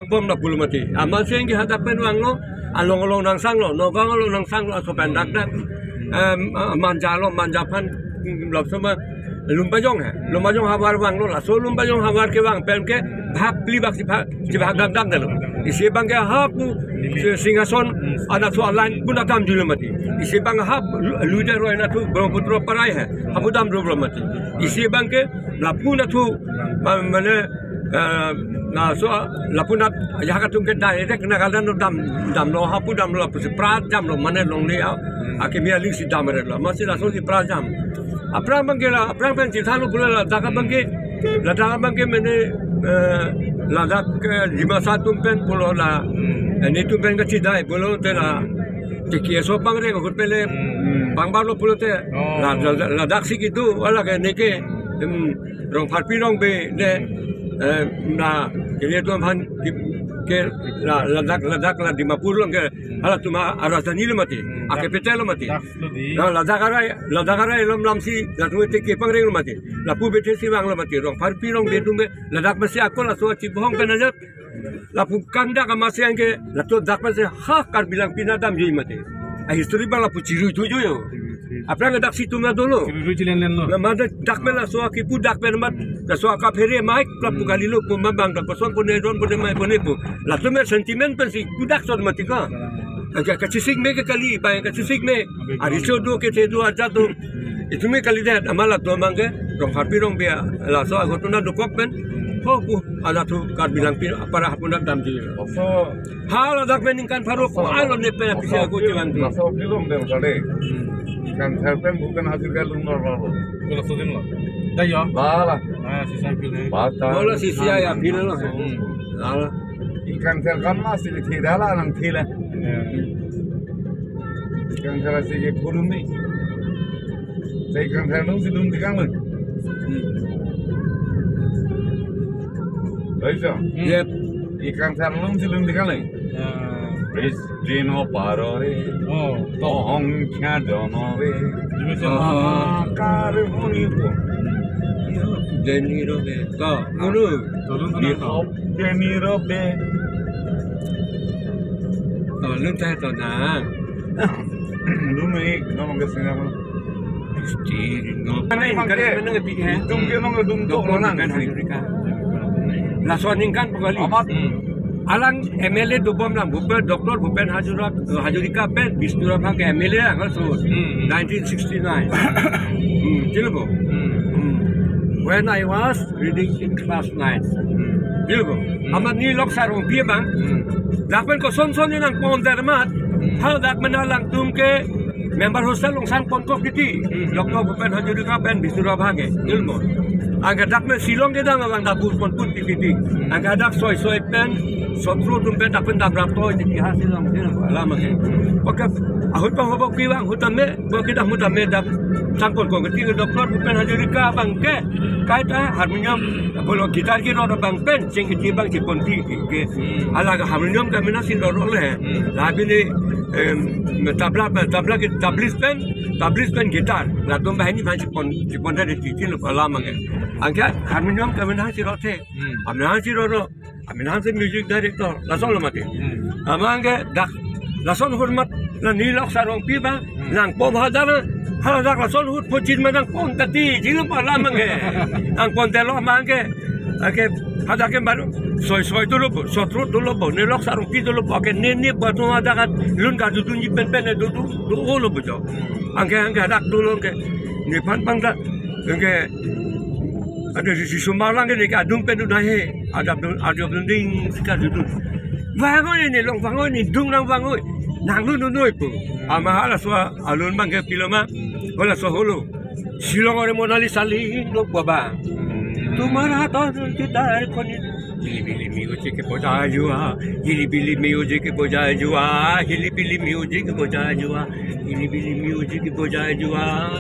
bom na bulu mati. Amal sehingga hadapan wang lo, along nang sang lo, nogang along nang sang lo aso pendak dak, manjalo manjapan lo sama lumpajong ha, lumpajong habar wang lo lah, so lumpajong habar ke wang pen ke hap libak si bahag dak dak dalo. Isi bang ke hap singason anak soalan pun atam dulu mati. Isi bang hap luda roy na tu Brahmaputra parai ha, hapu dam dulu mati. Isi bang ke lapu na tu mana na so lapuna jaga tungke direct na galan dam lo hapu dam lo prat jam lo mana long le akemia ling si dam re lo masih la so si prat jam apra bangela apra ben si thalo pula la daga bangke mene la dak lima satu pen pulo la ni tu pen kecil dai pulo te la tiki so bangre ko pele bangbalo pulo te la dak si gitu wala ke neke rong pharpi rong be ne na kini tu han ke ladak la di mapurlo ke hala tuma arasani le mati akepete le mati na ladagarai lom lamsi la tu te ke pangre le mati la pu bete si wang le mati rong pharpi rong be tu me ladak masi akol la so chi bhong ke najat la pu kanda ka masi angke la tu dak masi ha kar bilang pinadam jui mati a history bang la pu chiru tu yo apa yang dak situ na dulu na mada dak mela so akipu dak mat da so ka phere mai klap kali lu pembang dak person pun don pun mai pun itu la tu mer sentiment pen si budak so mati ka ka cisik me ke kali ba ka cisik me ari so do ke te do aja tu itu me kali dah amala tu mangke rong harpi rong bia la so aku tu na do kok pen ho pu ada tu kar bilang pin para hapun dam ji so hal dak meningkan faruk alo ne pe pisi aku jalan tu so film dem kade kan helpen bukan hasil galung normal kalau sudim lo dah ya bala sisa film bata bola sisi ya film lo ala ikan serkan masih dithidala nang thila ikan serasi ke kurun ni saya ikan sernu sidum dikang lo Baiklah. yep Ikan sernu sidum dikang lo Dino parore, tohong chadonore, karunipo. Deniro be ka unu Nihop deniro be. lun ta to na Lumei, nama kesini apa? no Mana kare menang pi he Dum ke nama dum to orang orang. la so ningkan pokali Amat. alang MLA dubom lang Dr. Bhupen Hajurika pen Bisnura Bhag MLA ang so 1969 Dilbo when I was reading in class 9 Dilbo amat ni lok sarong pia bang dakmen ko son ni nang pondermat hal dakmen alang tumke member hostel long sang pontok kiti Dr. Bhupen Hajurika pen Bisnura Bhag Dilbo angka dakmen silong ke dang ang dabur pon put kiti angka dak soy pen sotro tumpe dakmen dabrap to jadi hasil lang din alama ke pagka ahut pa hobok kiwang hutame bakit hutame dak sangkon ko kiti Dr. Bhupen Hajurika bang ke kahit harmonium bolo gitar ki ro bang pen sing kiti bang ki ponti ke ala harmonium ka minasi ro le labi ni tabla ki tablis pen gitar la tumba hani ban si pon dari titin alama ke angka harmonium ka minasi ro te aminasi ro aminasi music director la solo mati amangge dak la son hormat la nilok sarong piba nang pom hadar haladak la son hut pocin manang pon tati jilu alama ke ang pon telo amangge ake hadake baru soy dulu sotro dulu nilok sarong pi dulu ake nini batu hadakat lun ka dudun pen dudu lo bejo angge dak dulu ke ni pan pangda angge ada si Sumalang ke dekat adung pen dah he ada bending sekat duduk bangun ini long bangun ini dung nang bangun nang lu nunui pun amahala so alun bang ke piloma wala so hulu silong ore monali sali lo baba tumara to kita koni bili music ke boja jua bili music ke boja jua bili music ke boja jua bili music ke boja jua